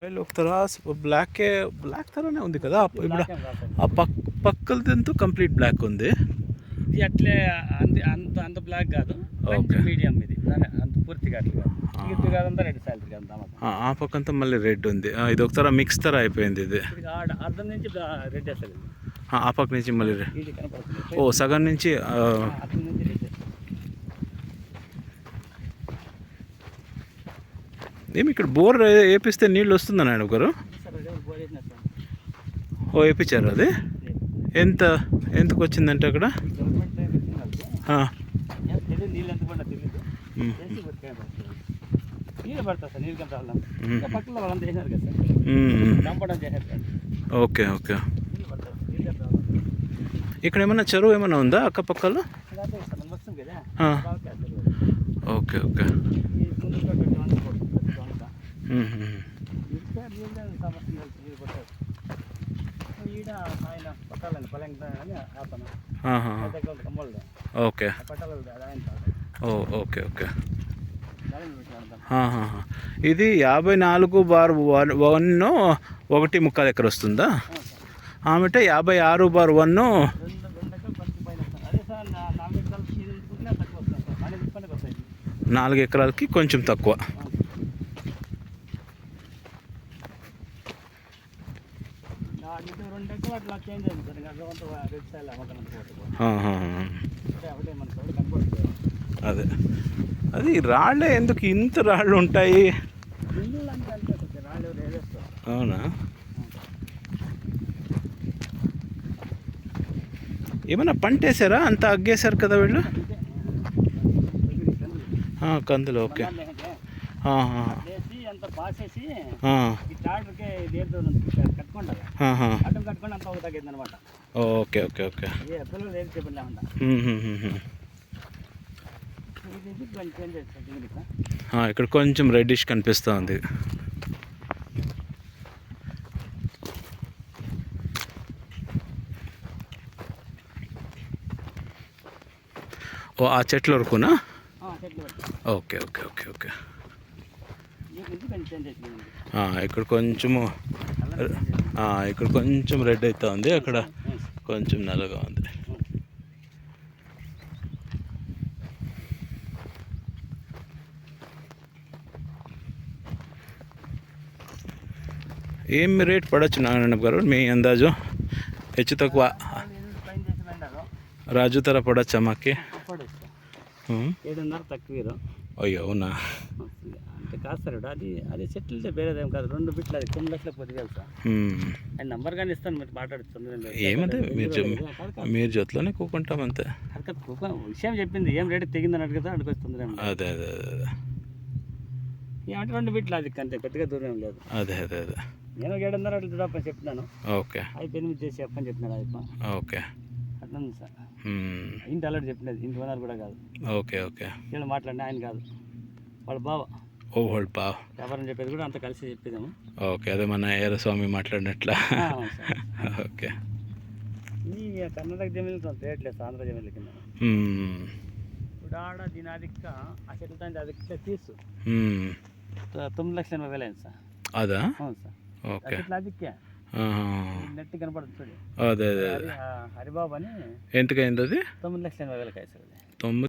ఒక తరాస్ బ్లాక్ తరానే ఉంది కదా ఇప్పుడు. ఆ పక్కలదంతా కంప్లీట్ బ్లాక్ ఉంది. ఇది అట్లే అంత అంత బ్లాక్ కాదు, మీడియం. ఇది అంత పూర్తిగా అట్లా ఇది కాదంతా రెడ్ సాయిల్ ఆ పక్కంతా మళ్ళీ రెడ్ ఉంది. ఇది ఒక తర మిక్స్ తర అయిపోయింది. ఇది అర్థం నుంచి రెడ్ వేస్తుంది. ఆ పక్క నుంచి మళ్ళీ సగం నుంచి అర్థం నుంచి రెడ్. ఏమి ఇక్కడ బోర్ వేపిస్తే నీళ్ళు వస్తుందని ఆయన ఒకరు వేపించారు. అది ఎంతకు వచ్చిందంటే అక్కడ నీళ్ళు ఎంత పడినా తెలియదు. నీళ్ళు పడతా సార్, నీళ్ళు కంటే పక్కన వాళ్ళంతా చేసినారు కదా సార్, దంపడం చేశారు. Okay okay. ఇక్కడ ఏమన్నా చెరువు ఏమన్నా ఉందా అక్కపక్కలో? వస్తుంది కదా. Okay okay. Okay okay okay. ఇది 54/1 1.25 ఎకర్ వస్తుందా? ఆమెటే 56/1 4 ఎకరాలకి కొంచెం తక్కువ. అదే అది రాళ్ళే ఎందుకు ఇంత రాళ్ళు ఉంటాయి? అవునా? ఏమన్నా పంట వేసారా? అంత అగ్గేశారు కదా వీళ్ళు. కందులు. ఓకే. Okay okay okay. ఇక్కడ కొంచెం రెడ్డిష్ కనిపిస్తూ ఉంది. ఆ చెట్ల వరకునా? Okay okay okay okay. ఇక్కడ కొంచెం రెడ్ అవుతా ఉంది, అక్కడ కొంచెం నల్లగా ఉంది. ఏం రేట్ పడవచ్చు నారాయణ గారు మీ అందాజు? హెచ్చు తక్కువ రాజు తర పడచ్చా మాకి? 7.5 తక్కువ. అయ్యో అవునా? అంటే కాదు సార్, అది చెట్లు వేరేదేం కాదు. 2 బిట్లు అది 9 లక్షల పొద్దుగాలి సార్. ఆయన నంబర్ కానీ ఇస్తాను, మీరు మాట్లాడుతుంది. ఏమంటే మీరు జొత్తులోనే కూకుంటాం అంతే. విషయం చెప్పింది ఏం రేటు తెగిందని అడుగుతా అడుగుతుంది. అదే అదే అదే. ఏమంటే 2 బిట్లు అది అంతే, పెద్దగా దూరం ఏం లేదు. అదే అదే అదే. నేను 7.5 అట్లా చూడప్పని చెప్తున్నాను. ఓకే. 8 చేసి చెప్పని చెప్పినాడు అయిపో. ఓకే. అట్లా ఉంది సార్. ఇంటి అలర్ట్ చెప్పినది, ఇంటి ఓనర్ కూడా కాదు. Okay okay. నేను మాట్లాడినా, ఆయన కాదు, వాళ్ళ బావ. వాళ్ళ బావ వ్యాపారం చెప్పేది కూడా అంతా కలిసి చెప్పేదాము. ఓకే. అదే మన ఏరస్వామి మాట్లాడినట్లా. ఓకే. ఈ కర్ణాటక జమీన్లు రేట్లేదు, ఆంధ్ర జమీన్ల కింద. ఇప్పుడు ఆడ దీని అధిక ఆ చెట్ల తండ్రి అధిక తీసు 9,80,000 అయింది సార్. అదా? అవును సార్. ఓకే. చెట్ల అధిక నెట్ కనపడుతుంది చూడు. అదే అదే. హరిబాబు అని ఎంతకైంది అది? 9,80,000 సార్. 9